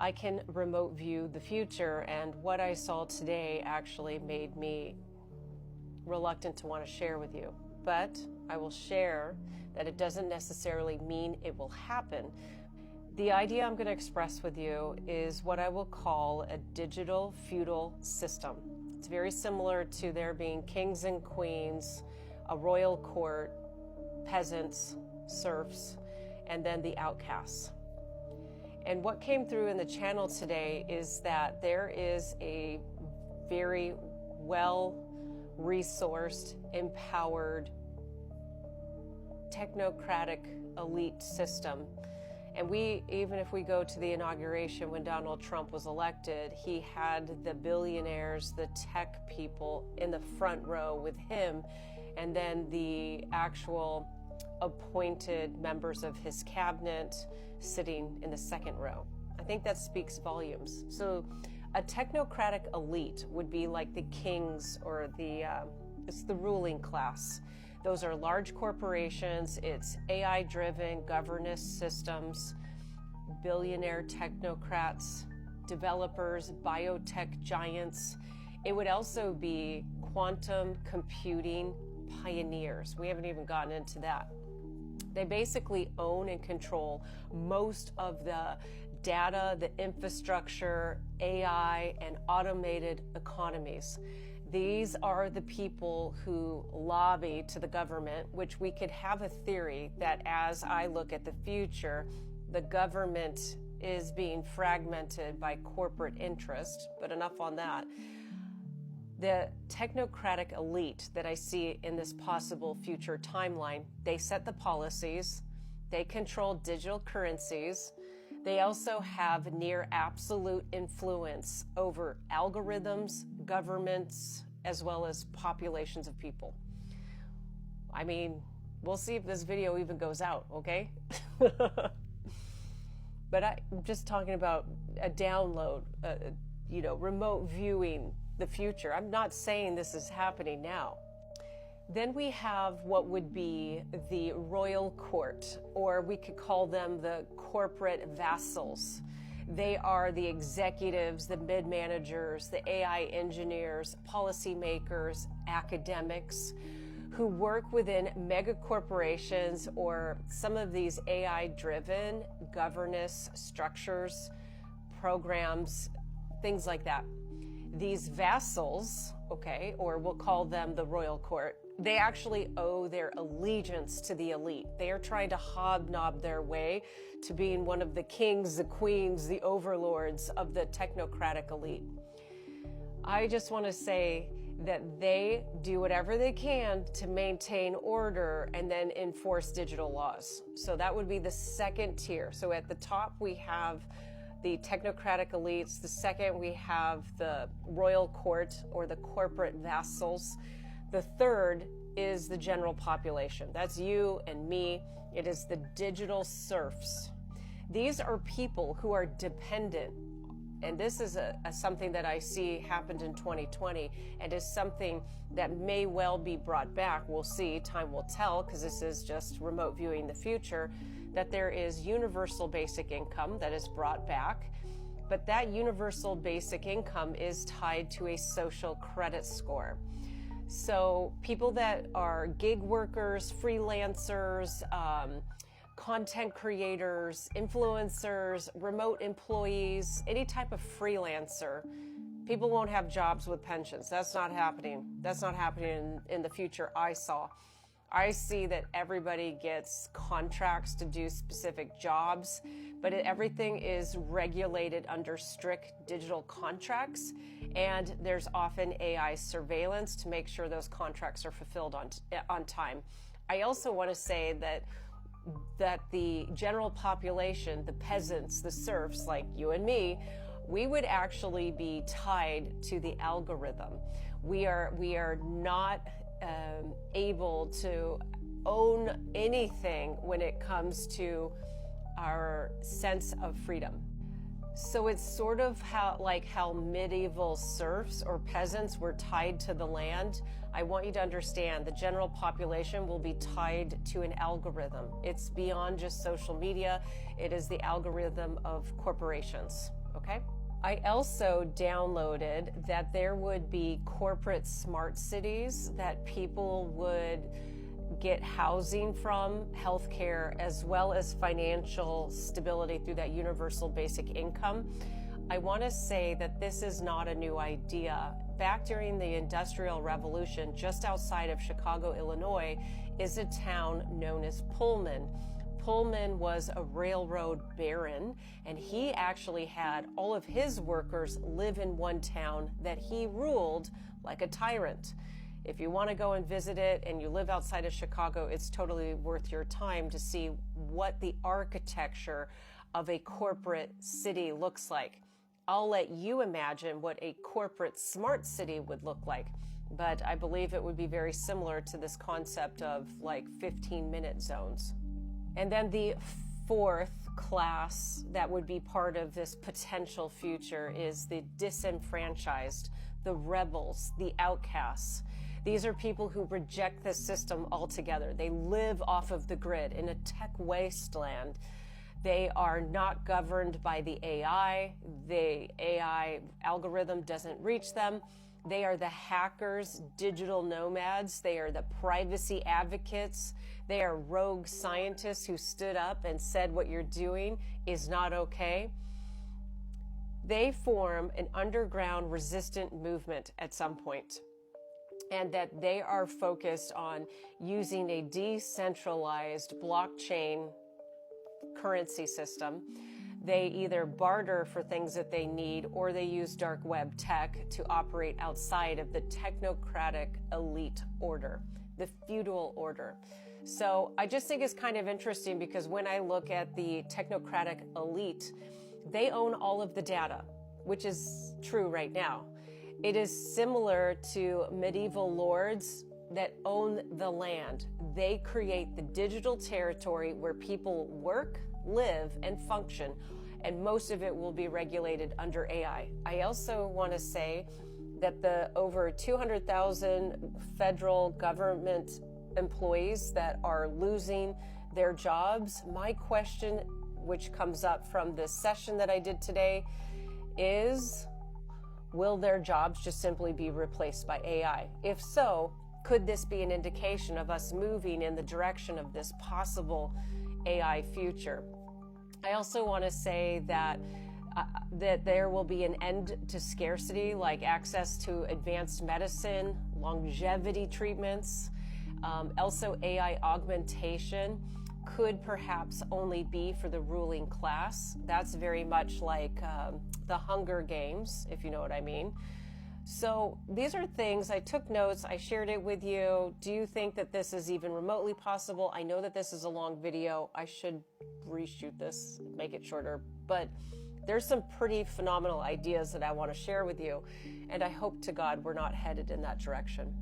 I can remote view the future, and what I saw today actually made me reluctant to want to share with you. But I will share that it doesn't necessarily mean it will happen. The idea I'm going to express with you is what I will call a digital feudal system. It's very similar to there being kings and queens, a royal court, peasants, serfs, and then the outcasts. And what came through in the channel today is that there is a very well-resourced, empowered, technocratic elite system. And even if we go to the inauguration when Donald Trump was elected, he had the billionaires, the tech people in the front row with him, and then the actual appointed members of his cabinet sitting in the second row. I think that speaks volumes. So a technocratic elite would be like the kings or it's the ruling class. Those are large corporations, it's AI-driven governance systems, billionaire technocrats, developers, biotech giants. It would also be quantum computing pioneers. We haven't even gotten into that. They basically own and control most of the data, the infrastructure, AI, and automated economies. These are the people who lobby to the government, which we could have a theory that as I look at the future, the government is being fragmented by corporate interest, but enough on that. The technocratic elite that I see in this possible future timeline, they set the policies, they control digital currencies, they also have near absolute influence over algorithms, governments, as well as populations of people. I mean, we'll see if this video even goes out, okay? But I'm just talking about a download, remote viewing the future. I'm not saying this is happening now. Then we have what would be the royal court, or we could call them the corporate vassals. They are the executives, the mid-managers, the AI engineers, policymakers, academics who work within mega corporations or some of these AI-driven governance structures, programs, things like that. These vassals, okay, or we'll call them the royal court, they actually owe their allegiance to the elite. They are trying to hobnob their way to being one of the kings, the queens, the overlords of the technocratic elite. I just want to say that they do whatever they can to maintain order and then enforce digital laws. So that would be the second tier. So at the top we have the technocratic elites. The second, we have the royal court or the corporate vassals. The third is the general population. That's you and me. It is the digital serfs. These are people who are dependent. And this is something that I see happened in 2020 and is something that may well be brought back. We'll see, time will tell, because this is just remote viewing the future, that there is universal basic income that is brought back. But that universal basic income is tied to a social credit score. So people that are gig workers, freelancers, content creators, influencers, remote employees, any type of freelancer, people won't have jobs with pensions. That's not happening. That's not happening in the future I saw. I see that everybody gets contracts to do specific jobs, but everything is regulated under strict digital contracts, and there's often AI surveillance to make sure those contracts are fulfilled on time. I also want to say that the general population, the peasants, the serfs like you and me, we would actually be tied to the algorithm. We are not able to own anything when it comes to our sense of freedom. So it's sort of how medieval serfs or peasants were tied to the land. I want you to understand the general population will be tied to an algorithm. It's beyond just social media. It is the algorithm of corporations, okay? I also downloaded that there would be corporate smart cities that people would get housing from, healthcare, as well as financial stability through that universal basic income. I want to say that this is not a new idea. Back during the Industrial Revolution, just outside of Chicago, Illinois, is a town known as Pullman. Pullman was a railroad baron, and he actually had all of his workers live in one town that he ruled like a tyrant. If you want to go and visit it and you live outside of Chicago, it's totally worth your time to see what the architecture of a corporate city looks like. I'll let you imagine what a corporate smart city would look like, but I believe it would be very similar to this concept of like 15-minute zones. And then the fourth class that would be part of this potential future is the disenfranchised, the rebels, the outcasts. These are people who reject the system altogether. They live off of the grid in a tech wasteland. They are not governed by the AI. The AI algorithm doesn't reach them. They are the hackers, digital nomads. They are the privacy advocates. They are rogue scientists who stood up and said what you're doing is not okay. They form an underground resistant movement at some point, and that they are focused on using a decentralized blockchain currency system. They either barter for things that they need, or they use dark web tech to operate outside of the technocratic elite order, the feudal order. So I just think it's kind of interesting because when I look at the technocratic elite, they own all of the data, which is true right now. It is similar to medieval lords that own the land. They create the digital territory where people work, live, and function, and most of it will be regulated under AI. I also want to say that the over 200,000 federal government employees that are losing their jobs, my question, which comes up from this session that I did today, is will their jobs just simply be replaced by AI? If so, could this be an indication of us moving in the direction of this possible AI future? I also want to say that there will be an end to scarcity, like access to advanced medicine, longevity treatments. Also, AI augmentation could perhaps only be for the ruling class. That's very much like the Hunger Games, if you know what I mean. So these are things, I took notes, I shared it with you. Do you think that this is even remotely possible? I know that this is a long video. I should reshoot this, make it shorter, but there's some pretty phenomenal ideas that I want to share with you, and I hope to God we're not headed in that direction.